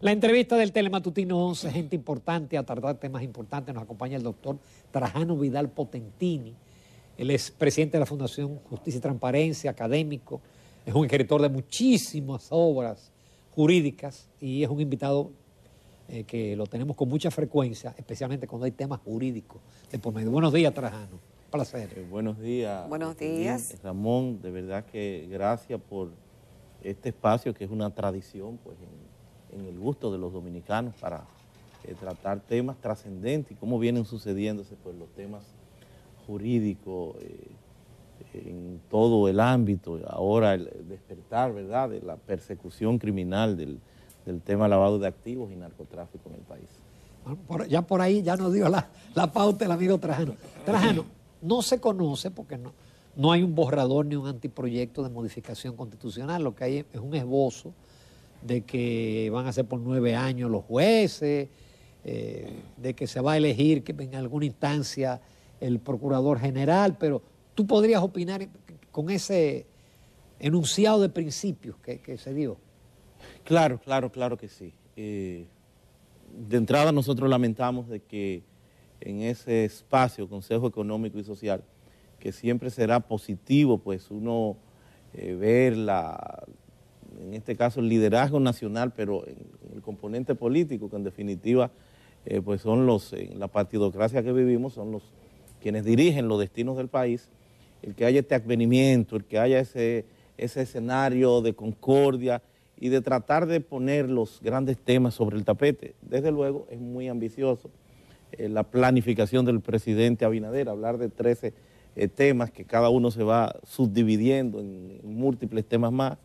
La entrevista del Telematutino 11, gente importante a tratar temas importantes. Nos acompaña el doctor Trajano Vidal Potentini. Él es presidente de la Fundación Justicia y Transparencia, académico, es un escritor de muchísimas obras jurídicas y es un invitado que lo tenemos con mucha frecuencia, especialmente cuando hay temas jurídicos de por medio. Buenos días, Trajano. Placer. Buenos días. Buenos días. Ramón, de verdad que gracias por este espacio que es una tradición pues, en el gusto de los dominicanos para tratar temas trascendentes y cómo vienen sucediéndose pues, los temas jurídicos en todo el ámbito. Ahora el despertar, ¿verdad?, de la persecución criminal del tema lavado de activos y narcotráfico en el país. Ya por ahí ya nos dio la pauta el amigo Trajano. Trajano, no se conoce porque no hay un borrador ni un anteproyecto de modificación constitucional. Lo que hay es un esbozo de que van a ser por 9 años los jueces, de que se va a elegir que en alguna instancia el procurador general, pero tú podrías opinar con ese enunciado de principios que se dio. Claro que sí. De entrada nosotros lamentamos de que en ese espacio, Consejo Económico y Social, que siempre será positivo, pues uno ver en este caso el liderazgo nacional, pero en el componente político, que en definitiva pues son la partidocracia que vivimos, son quienes dirigen los destinos del país, el que haya este advenimiento, el que haya ese escenario de concordia y de tratar de poner los grandes temas sobre el tapete. Desde luego es muy ambicioso la planificación del presidente Abinader, hablar de 13 temas que cada uno se va subdividiendo en múltiples temas más,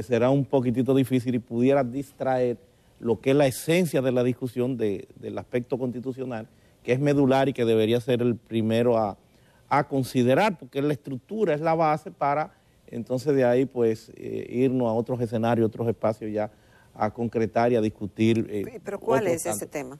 será un poquitito difícil y pudiera distraer lo que es la esencia de la discusión del aspecto constitucional, que es medular y que debería ser el primero a considerar, porque la estructura es la base para entonces de ahí pues irnos a otros escenarios, otros espacios ya a concretar y a discutir. ¿Pero cuál es ese tema?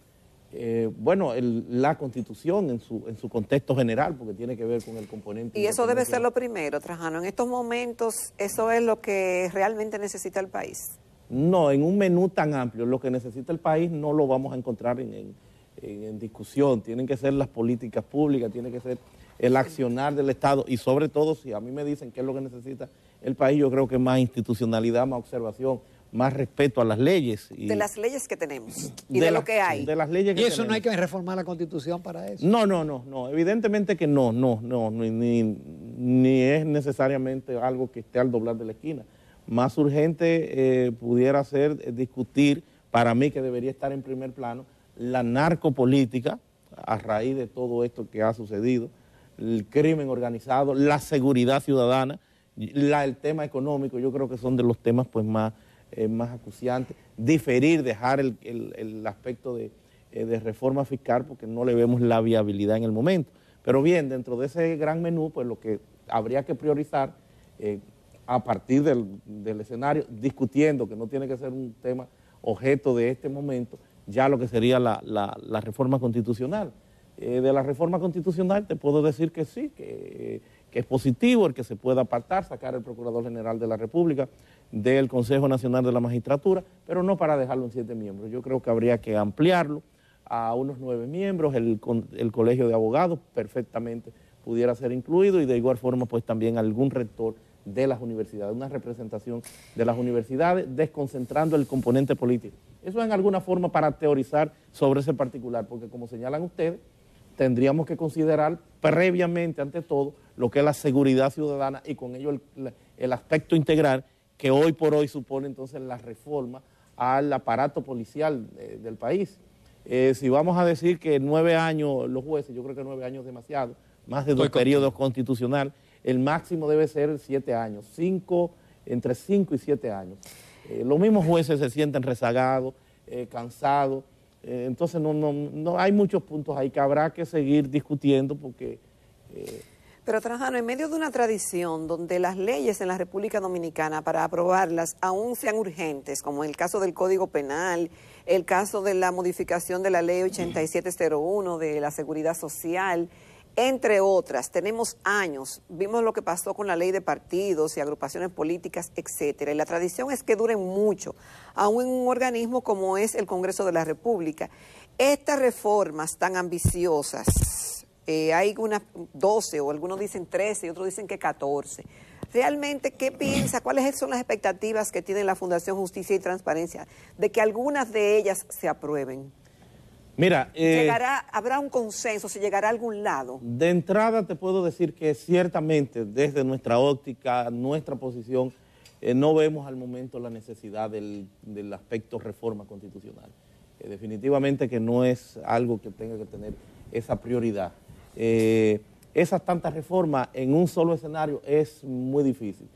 Bueno, la Constitución en su contexto general, porque tiene que ver con el componente. Y eso debe ser lo primero, Trajano. En estos momentos, ¿eso es lo que realmente necesita el país? No, en un menú tan amplio, lo que necesita el país no lo vamos a encontrar en discusión. Tienen que ser las políticas públicas, tiene que ser el accionar del Estado y sobre todo, si a mí me dicen qué es lo que necesita el país, yo creo que más institucionalidad, más observación, más respeto a las leyes. De las leyes que tenemos y de lo que hay. De las leyes que ¿Y eso tenemos. no hay que reformar la Constitución para eso? No, evidentemente que no, ni es necesariamente algo que esté al doblar de la esquina. Más urgente pudiera ser discutir, para mí que debería estar en primer plano, la narcopolítica a raíz de todo esto que ha sucedido, el crimen organizado, la seguridad ciudadana, el tema económico. Yo creo que son de los temas pues más acuciantes. Diferir, dejar el aspecto de reforma fiscal porque no le vemos la viabilidad en el momento. Pero bien, dentro de ese gran menú, pues lo que habría que priorizar a partir del escenario, discutiendo, que no tiene que ser un tema objeto de este momento, ya lo que sería la reforma constitucional. De la reforma constitucional te puedo decir que sí, que es positivo el que se pueda apartar, sacar el Procurador General de la República del Consejo Nacional de la Magistratura, pero no para dejarlo en 7 miembros. Yo creo que habría que ampliarlo a unos 9 miembros, el Colegio de Abogados perfectamente pudiera ser incluido y de igual forma pues también algún rector de las universidades, una representación de las universidades, desconcentrando el componente político. Eso en alguna forma para teorizar sobre ese particular, porque como señalan ustedes, tendríamos que considerar previamente, ante todo, lo que es la seguridad ciudadana y con ello el aspecto integral que hoy por hoy supone entonces la reforma al aparato policial del país. Si vamos a decir que 9 años los jueces, yo creo que 9 años es demasiado, más de 2 periodos constitucionales, el máximo debe ser 7 años, entre 5 y 7 años. Los mismos jueces se sienten rezagados, cansados, entonces no hay muchos puntos ahí que habrá que seguir discutiendo porque... Pero Trajano, en medio de una tradición donde las leyes en la República Dominicana para aprobarlas aún sean urgentes, como en el caso del Código Penal, el caso de la modificación de la Ley 8701 de la Seguridad Social, entre otras. Tenemos años, vimos lo que pasó con la ley de partidos y agrupaciones políticas, etcétera. Y la tradición es que duren mucho, aún en un organismo como es el Congreso de la República. Estas reformas tan ambiciosas, hay unas 12 o algunos dicen 13 y otros dicen que 14. Realmente, ¿qué piensa? ¿Cuáles son las expectativas que tiene la Fundación Justicia y Transparencia de que algunas de ellas se aprueben? Mira, ¿Habrá un consenso? ¿Se llegará a algún lado? de entrada te puedo decir que ciertamente desde nuestra óptica, nuestra posición, no vemos al momento la necesidad del aspecto reforma constitucional. Definitivamente que no es algo que tenga que tener esa prioridad. Esas tantas reformas en un solo escenario es muy difícil.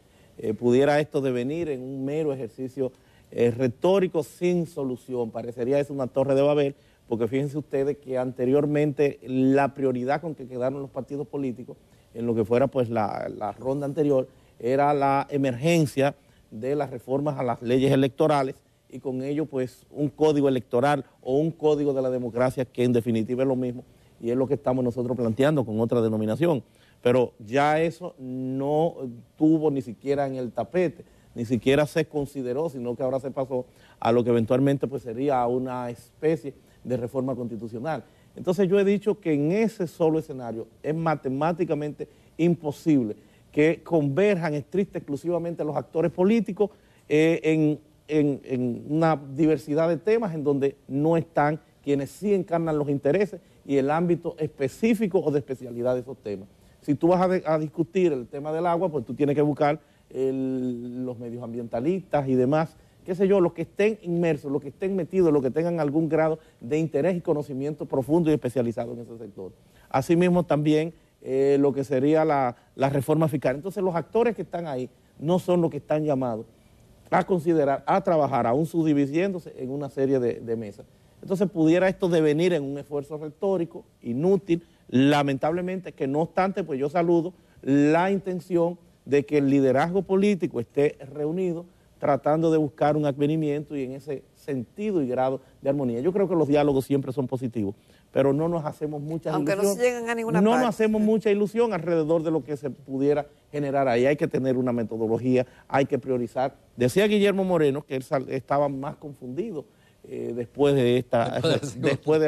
Pudiera esto devenir en un mero ejercicio retórico sin solución. Parecería es una torre de Babel, porque fíjense ustedes que anteriormente la prioridad con que quedaron los partidos políticos en lo que fuera pues la ronda anterior era la emergencia de las reformas a las leyes electorales y con ello pues un código electoral o un código de la democracia que en definitiva es lo mismo y es lo que estamos nosotros planteando con otra denominación. Pero ya eso no tuvo ni siquiera en el tapete, ni siquiera se consideró, sino que ahora se pasó a lo que eventualmente pues sería una especie de reforma constitucional. Entonces yo he dicho que en ese solo escenario es matemáticamente imposible que converjan estricta exclusivamente los actores políticos en una diversidad de temas en donde no están quienes sí encarnan los intereses y el ámbito específico o de especialidad de esos temas. Si tú vas a discutir el tema del agua, pues tú tienes que buscar los medios ambientalistas y demás, qué sé yo, los que estén inmersos, los que estén metidos, los que tengan algún grado de interés y conocimiento profundo y especializado en ese sector. Asimismo también lo que sería la reforma fiscal. Entonces los actores que están ahí no son los que están llamados a considerar, a trabajar, aún subdividiéndose en una serie de mesas. Entonces pudiera esto devenir en un esfuerzo retórico, inútil, lamentablemente, que no obstante, pues yo saludo la intención de que el liderazgo político esté reunido tratando de buscar un advenimiento y en ese sentido y grado de armonía. Yo creo que los diálogos siempre son positivos, pero no nos hacemos muchas ilusiones. Aunque no se llegan a ninguna parte. No nos hacemos mucha ilusión alrededor de lo que se pudiera generar ahí. Hay que tener una metodología, hay que priorizar. Decía Guillermo Moreno que él estaba más confundido después de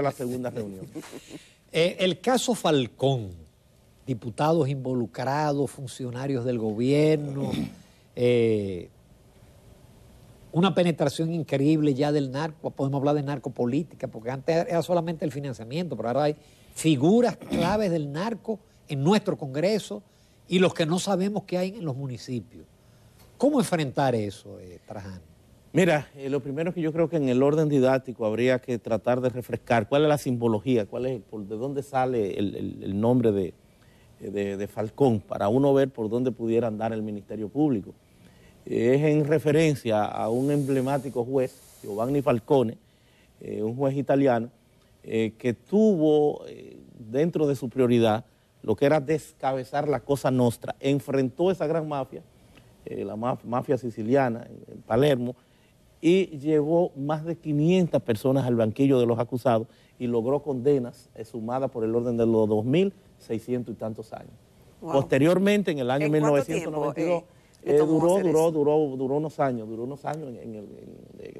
la segunda reunión. El caso Falcón, diputados involucrados, funcionarios del gobierno, una penetración increíble ya del narco, podemos hablar de narcopolítica, porque antes era solamente el financiamiento, pero ahora hay figuras claves del narco en nuestro Congreso y los que no sabemos qué hay en los municipios. ¿Cómo enfrentar eso, Trajano? Mira, lo primero que yo creo que en el orden didáctico habría que tratar de refrescar cuál es la simbología, de dónde sale el nombre de Falcón, para uno ver por dónde pudiera andar el Ministerio Público. Es en referencia a un emblemático juez, Giovanni Falcone, un juez italiano, que tuvo dentro de su prioridad lo que era descabezar la Cosa Nostra, enfrentó esa gran mafia, la mafia siciliana en Palermo, y llevó más de 500 personas al banquillo de los acusados y logró condenas sumadas por el orden de los 2.600 y tantos años. Wow. Posteriormente, en el año 1992, duró unos años en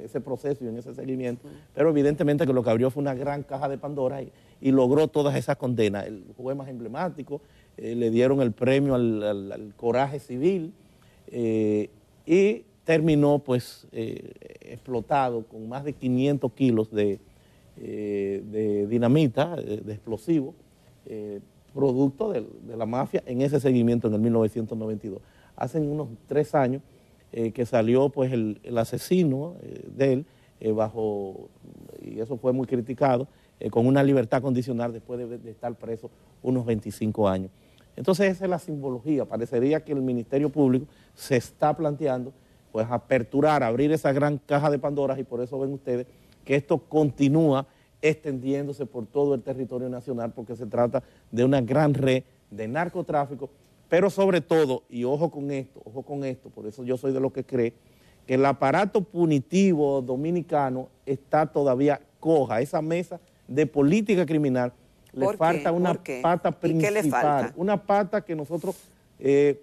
ese proceso y en ese seguimiento, pero evidentemente que lo que abrió fue una gran caja de Pandora y logró todas esas condenas. El juez más emblemático, le dieron el premio al coraje civil y terminó pues explotado con más de 500 kilos de dinamita, de explosivo, producto de la mafia en ese seguimiento en el 1992. Hace unos 3 años que salió pues el asesino de él y eso fue muy criticado, con una libertad condicional después de estar preso unos 25 años. Entonces esa es la simbología. Parecería que el Ministerio Público se está planteando pues aperturar, abrir esa gran caja de Pandora y por eso ven ustedes que esto continúa extendiéndose por todo el territorio nacional porque se trata de una gran red de narcotráfico, pero sobre todo, y ojo con esto, por eso yo soy de los que cree que el aparato punitivo dominicano está todavía coja, esa mesa de política criminal, Le falta una pata principal. ¿Y qué le falta? Una pata que nosotros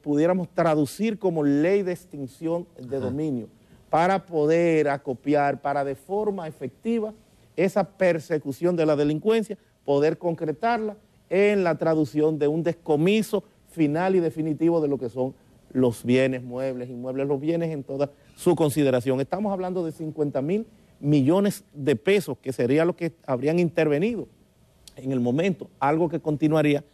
pudiéramos traducir como ley de extinción de dominio, para poder acopiar, para de forma efectiva esa persecución de la delincuencia, poder concretarla en la traducción de un descomiso final y definitivo de lo que son los bienes muebles, inmuebles, los bienes en toda su consideración. Estamos hablando de 50.000 millones de pesos, que sería lo que habrían intervenido en el momento, algo que continuaría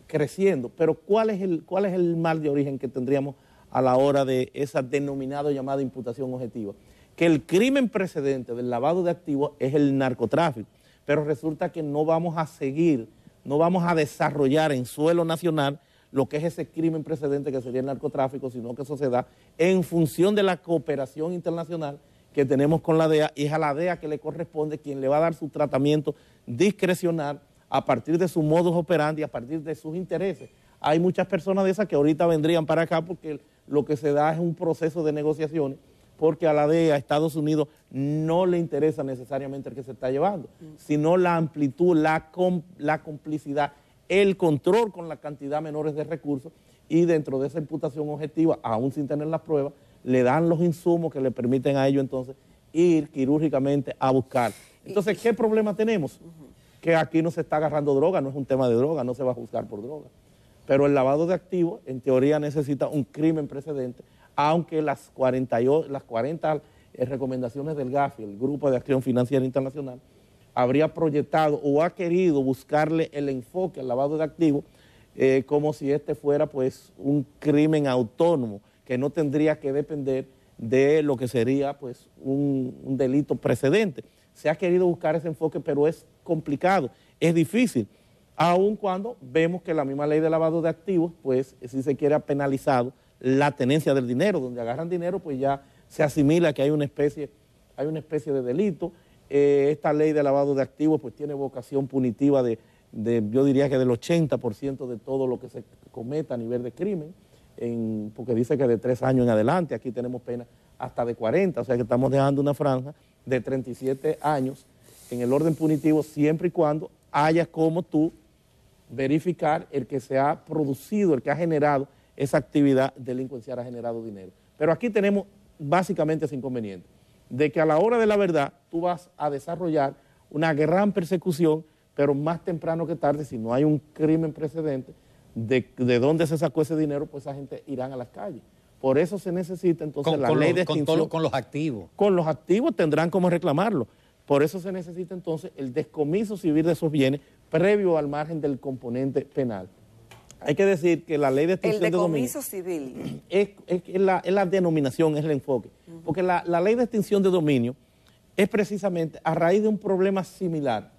creciendo. Pero ¿cuál es el mal de origen que tendríamos a la hora de esa denominada llamada imputación objetiva? Que el crimen precedente del lavado de activos es el narcotráfico, pero resulta que no vamos a seguir, no vamos a desarrollar en suelo nacional lo que es ese crimen precedente que sería el narcotráfico, sino que eso se da en función de la cooperación internacional que tenemos con la DEA, y es a la DEA que le corresponde quien le va a dar su tratamiento discrecional a partir de su modus operandi, a partir de sus intereses. Hay muchas personas de esas que ahorita vendrían para acá porque lo que se da es un proceso de negociaciones, porque a la DEA, a Estados Unidos, no le interesa necesariamente el que se está llevando, sino la amplitud, la complicidad, el control con la cantidad menores de recursos, y dentro de esa imputación objetiva, aún sin tener las pruebas, le dan los insumos que le permiten a ellos entonces ir quirúrgicamente a buscar. Entonces, ¿qué problema tenemos? Que aquí no se está agarrando droga, no es un tema de droga, no se va a juzgar por droga. Pero el lavado de activos, en teoría, necesita un crimen precedente, aunque las 40 recomendaciones del GAFI, el Grupo de Acción Financiera Internacional, habría proyectado o ha querido buscarle el enfoque al lavado de activos como si este fuera pues un crimen autónomo, que no tendría que depender de lo que sería pues un delito precedente. Se ha querido buscar ese enfoque, pero es complicado, es difícil, aun cuando vemos que la misma ley de lavado de activos, pues si se quiere ha penalizado la tenencia del dinero, donde agarran dinero, pues ya se asimila que hay una especie de delito. Esta ley de lavado de activos pues tiene vocación punitiva yo diría que del 80% de todo lo que se cometa a nivel de crimen, porque dice que de 3 años en adelante, aquí tenemos pena hasta de 40, o sea que estamos dejando una franja de 37 años en el orden punitivo, siempre y cuando haya como tú verificar el que se ha producido, el que ha generado esa actividad delincuencial, ha generado dinero. Pero aquí tenemos básicamente ese inconveniente, de que a la hora de la verdad tú vas a desarrollar una gran persecución, pero más temprano que tarde, si no hay un crimen precedente, de dónde se sacó ese dinero, pues esa gente irán a las calles. Por eso se necesita entonces la ley de extinción. Con los activos. Con los activos tendrán como reclamarlo. Por eso se necesita entonces el descomiso civil de esos bienes previo al margen del componente penal. Hay que decir que la ley de extinción de dominio... El decomiso civil. Es la denominación, es el enfoque. Porque la ley de extinción de dominio es precisamente a raíz de un problema similar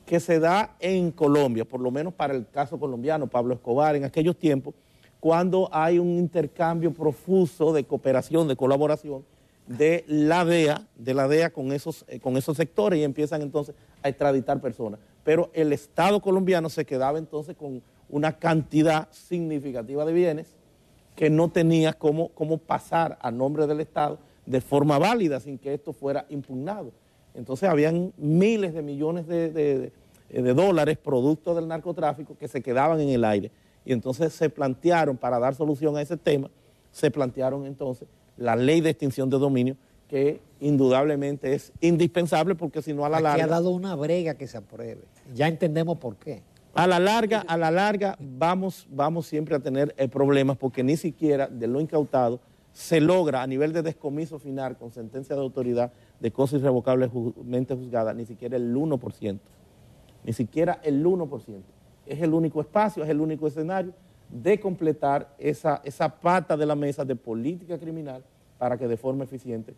que se da en Colombia, por lo menos para el caso colombiano, Pablo Escobar, en aquellos tiempos, cuando hay un intercambio profuso de cooperación, de colaboración de la DEA con esos sectores, y empiezan entonces a extraditar personas. Pero el Estado colombiano se quedaba entonces con una cantidad significativa de bienes que no tenía cómo pasar a nombre del Estado de forma válida sin que esto fuera impugnado. Entonces habían miles de millones de dólares producto del narcotráfico que se quedaban en el aire. Y entonces se plantearon, para dar solución a ese tema, se plantearon entonces la ley de extinción de dominio, que indudablemente es indispensable, porque si no a la larga... Aquí ha dado una brega que se apruebe. Ya entendemos por qué. A la larga vamos siempre a tener problemas, porque ni siquiera de lo incautado se logra a nivel de descomiso final con sentencia de autoridad de cosa irrevocablemente juzgada, ni siquiera el 1%. Ni siquiera el 1%. Es el único espacio, es el único escenario de completar esa pata de la mesa de política criminal para que de forma eficiente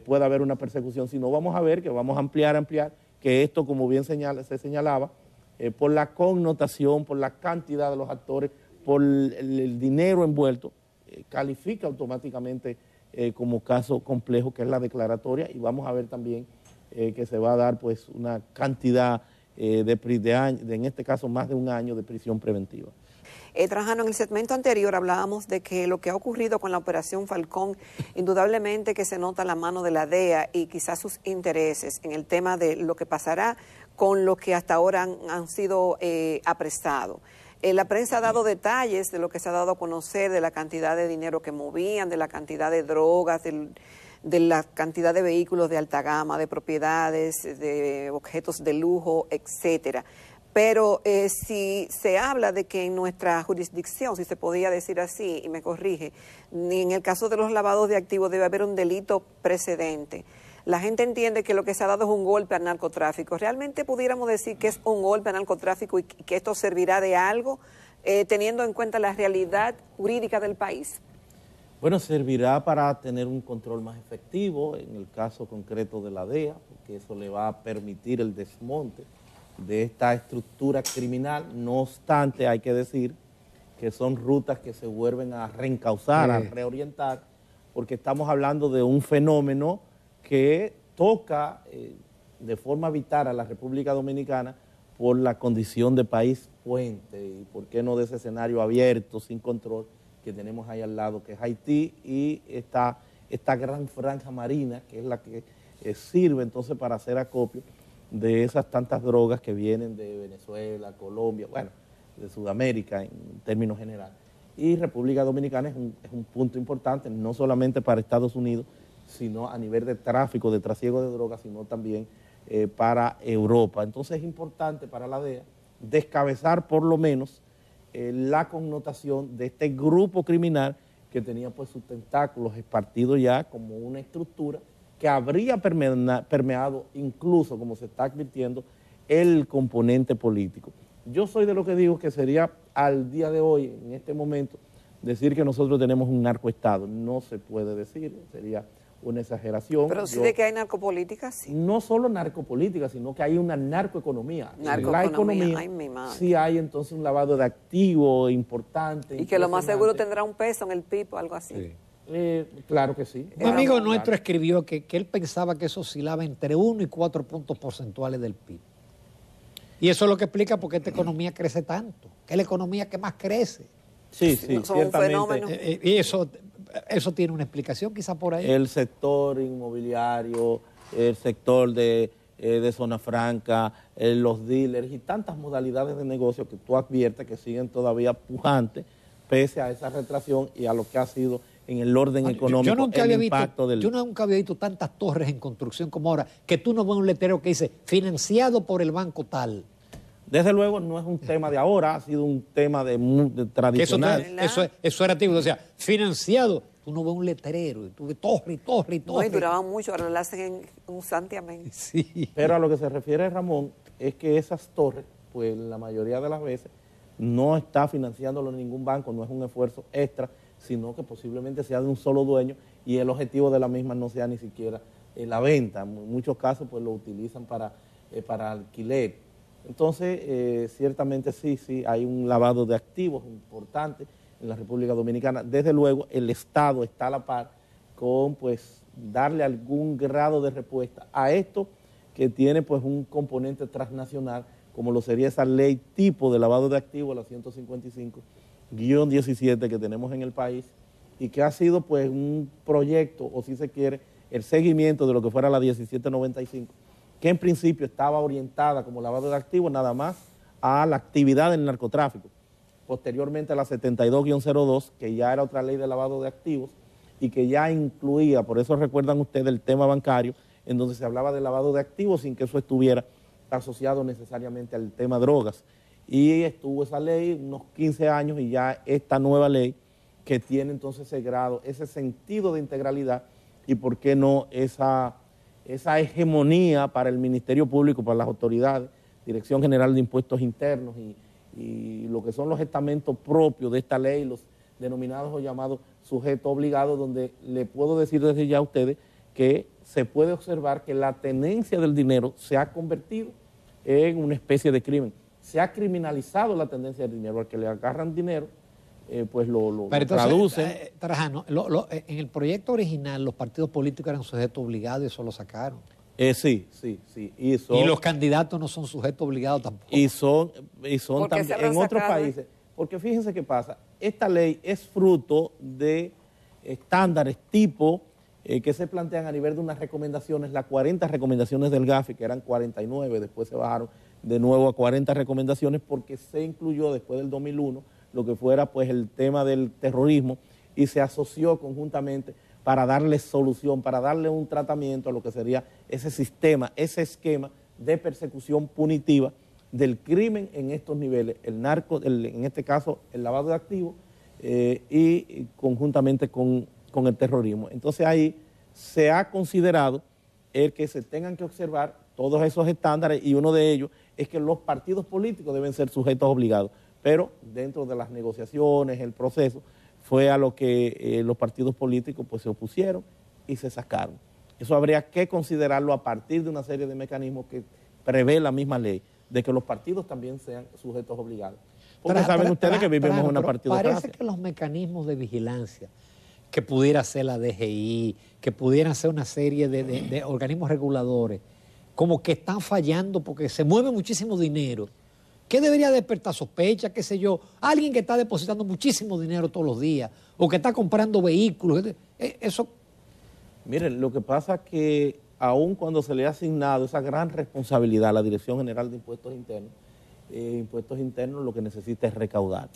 pueda haber una persecución. Si no, vamos a ver que vamos a ampliar, que esto, como bien se señalaba, por la connotación, por la cantidad de los actores, por el dinero envuelto, califica automáticamente como caso complejo, que es la declaratoria, y vamos a ver también que se va a dar pues una cantidad en este caso más de 1 año de prisión preventiva. Trabajando en el segmento anterior hablábamos de que lo que ha ocurrido con la Operación Falcón, indudablemente que se nota la mano de la DEA y quizás sus intereses en el tema de lo que pasará con lo que hasta ahora han sido apresados. La prensa ha dado detalles de lo que se ha dado a conocer, de la cantidad de dinero que movían, de la cantidad de drogas, de la cantidad de vehículos de alta gama, de propiedades, de objetos de lujo, etcétera. Pero si se habla de que en nuestra jurisdicción, si se podía decir así, y me corrige, ni en el caso de los lavados de activos debe haber un delito precedente. La gente entiende que lo que se ha dado es un golpe al narcotráfico. ¿Realmente pudiéramos decir que es un golpe al narcotráfico y que esto servirá de algo, teniendo en cuenta la realidad jurídica del país? Bueno, servirá para tener un control más efectivo, en el caso concreto de la DEA, porque eso le va a permitir el desmonte de esta estructura criminal. No obstante, hay que decir que son rutas que se vuelven a reencauzar, a reorientar, porque estamos hablando de un fenómeno que toca de forma vital a la República Dominicana por la condición de país puente y por qué no de ese escenario abierto, sin control, que tenemos ahí al lado, que es Haití, y esta gran franja marina, que es la que sirve entonces para hacer acopio de esas tantas drogas que vienen de Venezuela, Colombia, bueno, de Sudamérica en términos generales. Y República Dominicana es un punto importante, no solamente para Estados Unidos, sino a nivel de tráfico, de trasiego de drogas, sino también para Europa. Entonces es importante para la DEA descabezar por lo menos la connotación de este grupo criminal que tenía pues sus tentáculos espartidos ya como una estructura que habría permeado incluso, como se está advirtiendo, el componente político. Yo soy de lo que digo que sería al día de hoy, en este momento, decir que nosotros tenemos un narcoestado. No se puede decir, sería una exageración. Pero sí de que hay narcopolítica, sí. No solo narcopolítica, sino que hay una narcoeconomía. Narcoeconomía, la economía, ay, mi madre. Sí hay entonces un lavado de activos importante. Y que lo más seguro tendrá un peso en el PIB o algo así. Sí. Claro que sí. Un amigo nuestro escribió que él pensaba que eso oscilaba entre 1 y 4 puntos porcentuales del PIB. Y eso es lo que explica por qué esta economía crece tanto, que es la economía que más crece. Sí, No son un fenómeno. Y eso tiene una explicación quizá por ahí. El sector inmobiliario, el sector de zona franca, los dealers y tantas modalidades de negocio que tú adviertes que siguen todavía pujantes pese a esa retracción y a lo que ha sido en el orden económico, yo nunca había impacto visto, Yo nunca había visto tantas torres en construcción como ahora, que tú no ves un letrero que dice financiado por el banco tal. Desde luego no es un tema de ahora, ha sido un tema de tradicional. Eso era antiguo, o sea, financiado. Tú no ves un letrero, tú ves torre y torre y torre. No, y duraban mucho, ahora lo hacen en un santiamén. Sí. Pero a lo que se refiere Ramón es que esas torres, pues la mayoría de las veces, no está financiándolo ningún banco, no es un esfuerzo extra, sino que posiblemente sea de un solo dueño y el objetivo de la misma no sea ni siquiera la venta. En muchos casos pues lo utilizan para alquiler. Entonces, ciertamente sí, hay un lavado de activos importante en la República Dominicana. Desde luego, el Estado está a la par con pues darle algún grado de respuesta a esto que tiene pues un componente transnacional, como lo sería esa ley tipo de lavado de activos, la 155-17 que tenemos en el país, y que ha sido pues un proyecto, o si se quiere, el seguimiento de lo que fuera la 1795, que en principio estaba orientada como lavado de activos nada más a la actividad del narcotráfico. Posteriormente a la 72-02, que ya era otra ley de lavado de activos y que ya incluía, por eso recuerdan ustedes el tema bancario, en donde se hablaba de lavado de activos sin que eso estuviera asociado necesariamente al tema drogas. Y estuvo esa ley unos 15 años y ya esta nueva ley que tiene entonces ese grado, ese sentido de integralidad y por qué no esa hegemonía para el Ministerio Público, para las autoridades, Dirección General de Impuestos Internos y lo que son los estamentos propios de esta ley, los denominados o llamados sujetos obligados, donde le puedo decir desde ya a ustedes que se puede observar que la tenencia del dinero se ha convertido en una especie de crimen. Se ha criminalizado la tendencia del dinero, al que le agarran dinero, pues lo traducen. Trajano, en el proyecto original los partidos políticos eran sujetos obligados y eso lo sacaron. Sí. Y los candidatos no son sujetos obligados tampoco. Y son también en otros países. Porque fíjense qué pasa, esta ley es fruto de estándares tipo que se plantean a nivel de unas recomendaciones, las 40 recomendaciones del GAFI, que eran 49, después se bajaron de nuevo a 40 recomendaciones porque se incluyó después del 2001 lo que fuera pues el tema del terrorismo y se asoció conjuntamente para darle solución, para darle un tratamiento a lo que sería ese sistema, ese esquema de persecución punitiva del crimen en estos niveles, el narco, en este caso el lavado de activos y conjuntamente con el terrorismo. Entonces ahí se ha considerado el que se tengan que observar todos esos estándares y uno de ellos es que los partidos políticos deben ser sujetos obligados, pero dentro de las negociaciones, el proceso, fue a lo que los partidos políticos pues se opusieron y se sacaron. Eso habría que considerarlo a partir de una serie de mecanismos que prevé la misma ley, de que los partidos también sean sujetos obligados. Porque saben ustedes que vivimos en una partidocracia. Parece que los mecanismos de vigilancia que pudiera ser la DGI, que pudieran ser una serie de organismos reguladores, como que están fallando porque se mueve muchísimo dinero. ¿Qué debería despertar sospecha, qué sé yo? Alguien que está depositando muchísimo dinero todos los días o que está comprando vehículos. Eso. Miren, lo que pasa es que aun cuando se le ha asignado esa gran responsabilidad a la Dirección General de Impuestos Internos lo que necesita es recaudar.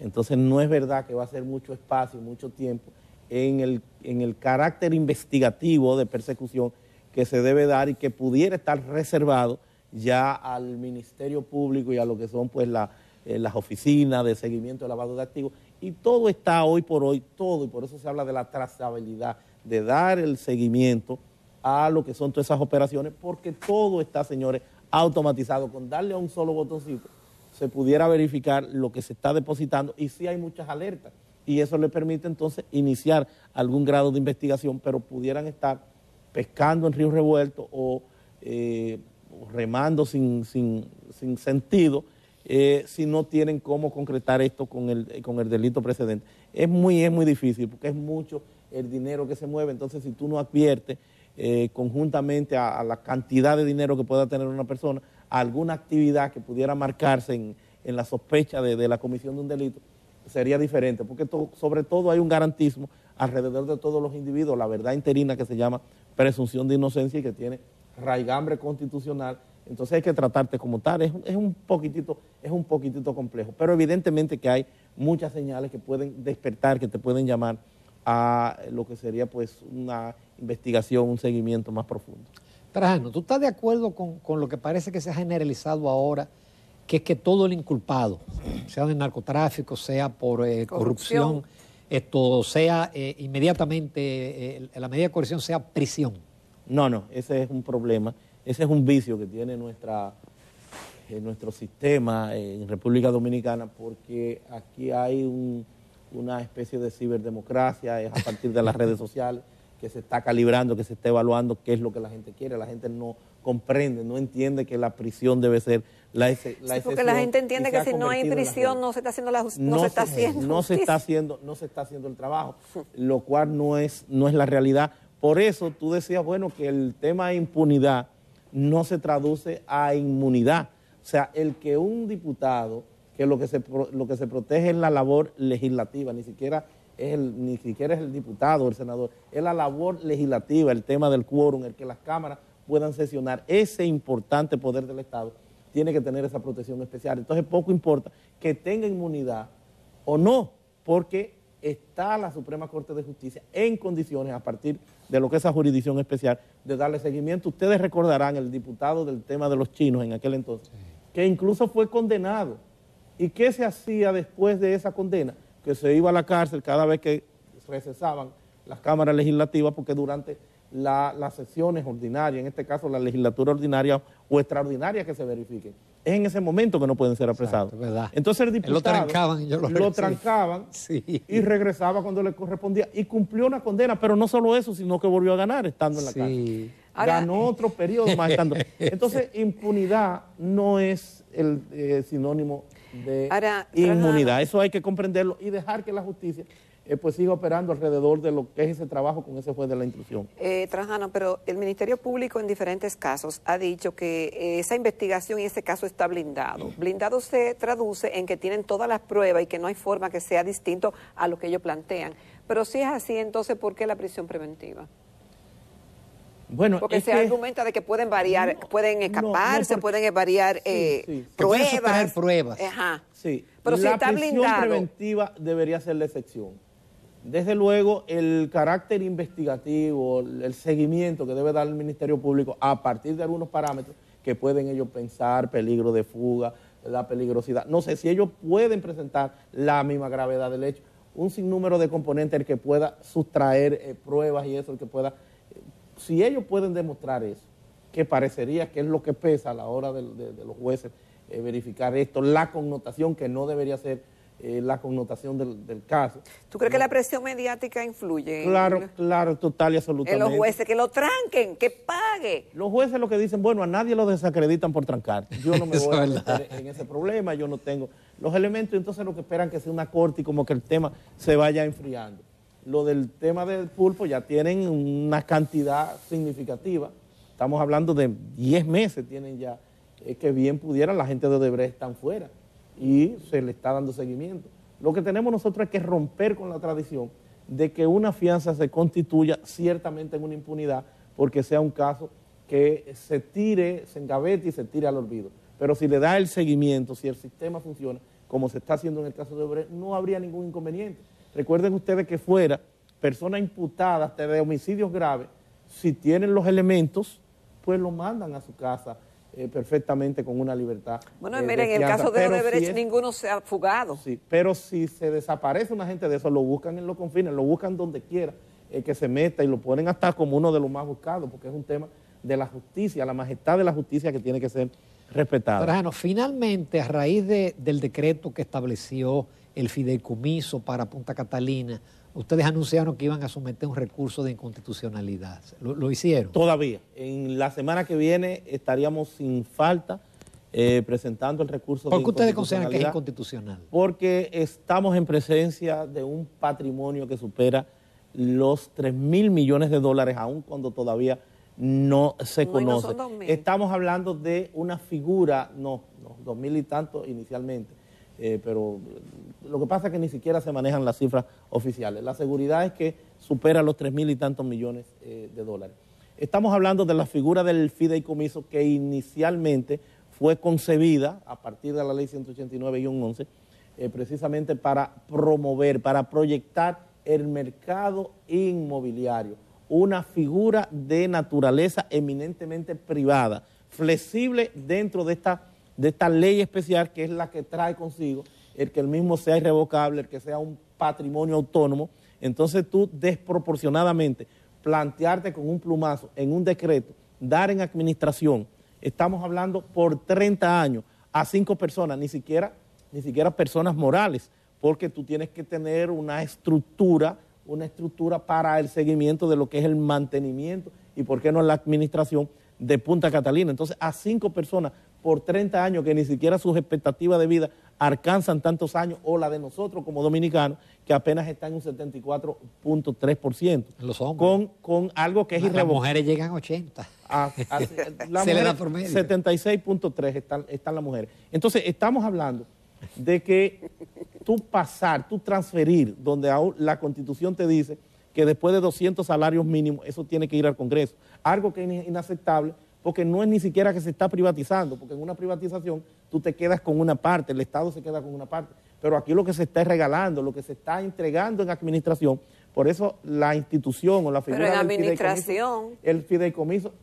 Entonces no es verdad que va a ser mucho espacio, mucho tiempo en el carácter investigativo de persecución que se debe dar y que pudiera estar reservado ya al Ministerio Público y a lo que son pues las oficinas de seguimiento de lavado de activos. Y todo está hoy por hoy, todo, y por eso se habla de la trazabilidad, de dar el seguimiento a lo que son todas esas operaciones, porque todo está, señores, automatizado. Con darle a un solo botoncito se pudiera verificar lo que se está depositando y sí hay muchas alertas. Y eso le permite entonces iniciar algún grado de investigación, pero pudieran estar pescando en río revuelto o remando sin sentido si no tienen cómo concretar esto con el delito precedente. Es muy difícil porque es mucho el dinero que se mueve, entonces si tú no adviertes conjuntamente a la cantidad de dinero que pueda tener una persona, a alguna actividad que pudiera marcarse en la sospecha de la comisión de un delito, sería diferente, porque sobre todo hay un garantismo alrededor de todos los individuos, la verdad interina que se llama presunción de inocencia y que tiene raigambre constitucional, entonces hay que tratarte como tal, es un poquitito complejo, pero evidentemente que hay muchas señales que pueden despertar, que te pueden llamar a lo que sería pues una investigación, un seguimiento más profundo. Trajano, ¿tú estás de acuerdo con lo que parece que se ha generalizado ahora, que es que todo el inculpado, sea de narcotráfico, sea por corrupción, esto sea inmediatamente, la medida de coerción sea prisión? No, ese es un problema, ese es un vicio que tiene nuestro sistema en República Dominicana, porque aquí hay una especie de ciberdemocracia, es a partir de las redes sociales que se está calibrando, que se está evaluando qué es lo que la gente quiere. La gente no comprende, no entiende que la prisión debe ser la excepción. Sí, porque la gente entiende que si no hay prisión no se está haciendo no se está haciendo el trabajo, lo cual no es la realidad. Por eso tú decías, bueno, que el tema de impunidad no se traduce a inmunidad. O sea, el que un diputado, que lo que se protege es la labor legislativa, ni siquiera es el diputado o el senador, es la labor legislativa, el tema del quórum, el que las cámaras puedan sesionar. Ese importante poder del Estado tiene que tener esa protección especial. Entonces poco importa que tenga inmunidad o no, porque está la Suprema Corte de Justicia en condiciones, a partir de lo que es esa jurisdicción especial, de darle seguimiento. Ustedes recordarán el diputado del tema de los chinos en aquel entonces, que incluso fue condenado. ¿Y qué se hacía después de esa condena? Que se iba a la cárcel cada vez que recesaban las cámaras legislativas, porque durante las sesiones ordinarias, en este caso la legislatura ordinaria o extraordinaria que se verifiquen, es en ese momento que no pueden ser apresados. Exacto, ¿verdad? Entonces el diputado lo trancaban sí. Y regresaba cuando le correspondía y cumplió una condena, pero no solo eso, sino que volvió a ganar estando en la cárcel. Ahora, ganó otro periodo más estando. Entonces impunidad no es el sinónimo de inmunidad. Eso hay que comprenderlo y dejar que la justicia pues siga operando alrededor de lo que es ese trabajo con ese juez de la instrucción. Trajano, pero el Ministerio Público en diferentes casos ha dicho que esa investigación y ese caso está blindado. Blindado se traduce en que tienen todas las pruebas y que no hay forma que sea distinto a lo que ellos plantean. Pero si es así, entonces, ¿por qué la prisión preventiva? Bueno, porque se argumenta de que pueden variar, pueden escaparse, pueden variar pruebas. Pruebas. Ajá. Sí. Pero si está blindado. La prisión preventiva debería ser la excepción. Desde luego, el carácter investigativo, el seguimiento que debe dar el Ministerio Público a partir de algunos parámetros que pueden ellos pensar, peligro de fuga, la peligrosidad. No sé si ellos pueden presentar la misma gravedad del hecho, un sinnúmero de componentes el que pueda sustraer pruebas y eso, el que pueda... Si ellos pueden demostrar eso, que parecería que es lo que pesa a la hora de los jueces verificar esto, la connotación que no debería ser la connotación del caso. ¿Tú crees que la presión mediática influye? Claro, total y absolutamente. En los jueces, que lo tranquen, que pague. Los jueces lo que dicen, bueno, a nadie lo desacreditan por trancar. Yo no me voy a meter en ese problema, yo no tengo los elementos, entonces lo que esperan que sea una corte y como que el tema se vaya enfriando. Lo del tema del pulpo ya tienen una cantidad significativa, estamos hablando de 10 meses tienen ya, que bien pudieran, la gente de Odebrecht están fuera y se le está dando seguimiento. Lo que tenemos nosotros es que romper con la tradición de que una fianza se constituya ciertamente en una impunidad porque sea un caso que se tire, se engavete y se tire al olvido. Pero si le da el seguimiento, si el sistema funciona, como se está haciendo en el caso de Odebrecht, no habría ningún inconveniente. Recuerden ustedes que fuera persona imputada hasta de homicidios graves, si tienen los elementos, pues lo mandan a su casa perfectamente con una libertad. Bueno, miren, en el caso de Odebrecht ninguno se ha fugado. Sí, pero si se desaparece una gente de eso, lo buscan en los confines, lo buscan donde quiera, que se meta y lo ponen hasta como uno de los más buscados, porque es un tema de la justicia, la majestad de la justicia que tiene que ser respetada. Trajano, finalmente, a raíz del decreto que estableció el fideicomiso para Punta Catalina, ustedes anunciaron que iban a someter un recurso de inconstitucionalidad. ¿Lo hicieron? Todavía. En la semana que viene estaríamos sin falta presentando el recurso de inconstitucionalidad. ¿Por qué ustedes consideran que es inconstitucional? Porque estamos en presencia de un patrimonio que supera los 3.000 millones de dólares, aun cuando todavía no se conoce. No son 2.000. Estamos hablando de una figura, no, 2.000 y tanto inicialmente. Pero lo que pasa es que ni siquiera se manejan las cifras oficiales. La seguridad es que supera los 3.000 y tantos millones de dólares. Estamos hablando de la figura del fideicomiso que inicialmente fue concebida a partir de la ley 189-11 precisamente para promover, para proyectar el mercado inmobiliario, una figura de naturaleza eminentemente privada, flexible dentro de esta ley especial que es la que trae consigo el que el mismo sea irrevocable, el que sea un patrimonio autónomo. Entonces tú desproporcionadamente plantearte con un plumazo en un decreto, dar en administración, estamos hablando por 30 años a 5 personas, ni siquiera personas morales, porque tú tienes que tener una estructura para el seguimiento de lo que es el mantenimiento y por qué no la administración de Punta Catalina. Entonces, a 5 personas por 30 años que ni siquiera sus expectativas de vida alcanzan tantos años, o la de nosotros como dominicanos, que apenas está en un 74.3%. Los hombres. Con algo que es irrevocable. Las mujeres llegan a 80. Se le da por medio. 76.3 están las mujeres. Entonces, estamos hablando de que tú transferir, donde aún la Constitución te dice que después de 200 salarios mínimos, eso tiene que ir al Congreso. Algo que es inaceptable, porque no es ni siquiera que se está privatizando, porque en una privatización tú te quedas con una parte, el Estado se queda con una parte, pero aquí lo que se está regalando, lo que se está entregando en administración, por eso la institución o la figura pero en del administración, el fideicomiso,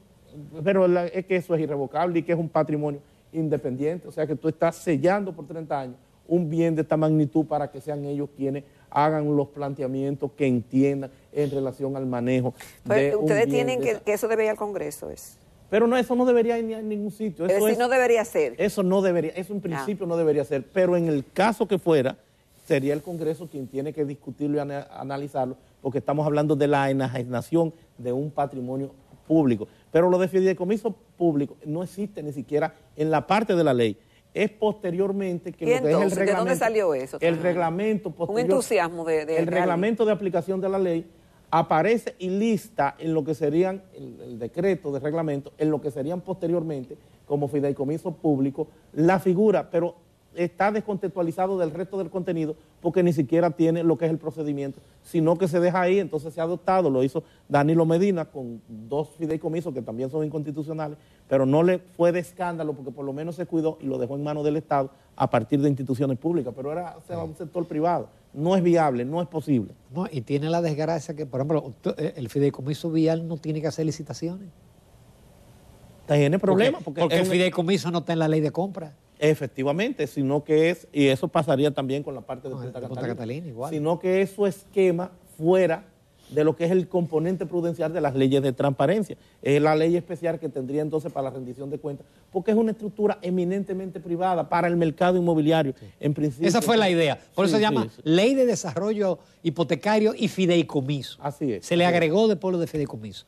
pero es que eso es irrevocable y que es un patrimonio independiente, o sea que tú estás sellando por 30 años un bien de esta magnitud para que sean ellos quienes hagan los planteamientos que entiendan en relación al manejo. Pero ustedes tienen que eso debe ir al Congreso. Pero no, eso no debería ir ni a ningún sitio. Es decir, no debería ser. Eso no debería, eso en principio no debería ser, pero en el caso que fuera, sería el Congreso quien tiene que discutirlo y analizarlo, porque estamos hablando de la enajenación de un patrimonio público. Pero lo de fideicomiso público no existe ni siquiera en la parte de la ley. es posteriormente que ¿Y lo que es el entonces, de reglamento. dónde salió eso? El reglamento posterior. Un entusiasmo de el reglamento de aplicación de la ley aparece y lista en lo que serían el decreto de reglamento, en lo que serían posteriormente como fideicomiso público, la figura, pero está descontextualizado del resto del contenido porque ni siquiera tiene lo que es el procedimiento, sino que se deja ahí. Entonces se ha adoptado, lo hizo Danilo Medina con 2 fideicomisos que también son inconstitucionales, pero no le fue de escándalo porque por lo menos se cuidó y lo dejó en manos del Estado a partir de instituciones públicas, pero era un sector privado. No es viable, no es posible. No, y tiene la desgracia que, por ejemplo, el fideicomiso vial no tiene que hacer licitaciones. Tiene problemas. Porque el fideicomiso no está en la ley de compra. Efectivamente, sino que es, y eso pasaría también con la parte de Punta Catalina, igual. Sino que es su esquema fuera de lo que es el componente prudencial de las leyes de transparencia. Es la ley especial que tendría entonces para la rendición de cuentas, porque es una estructura eminentemente privada para el mercado inmobiliario, en principio. Esa fue la idea. Por eso se llama sí. Ley de Desarrollo Hipotecario y Fideicomiso. Así es. Se le agregó después lo de fideicomiso.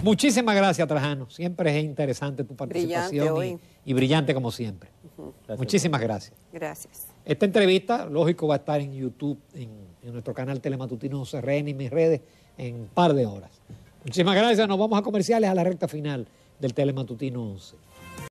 Muchísimas gracias, Trajano. Siempre es interesante tu participación y brillante como siempre. Muchísimas gracias. Gracias. Esta entrevista, lógico, va a estar en YouTube, en nuestro canal Telematutino CRN y mis redes en un par de horas. Muchísimas gracias. Nos vamos a comerciales a la recta final del Telematutino 11.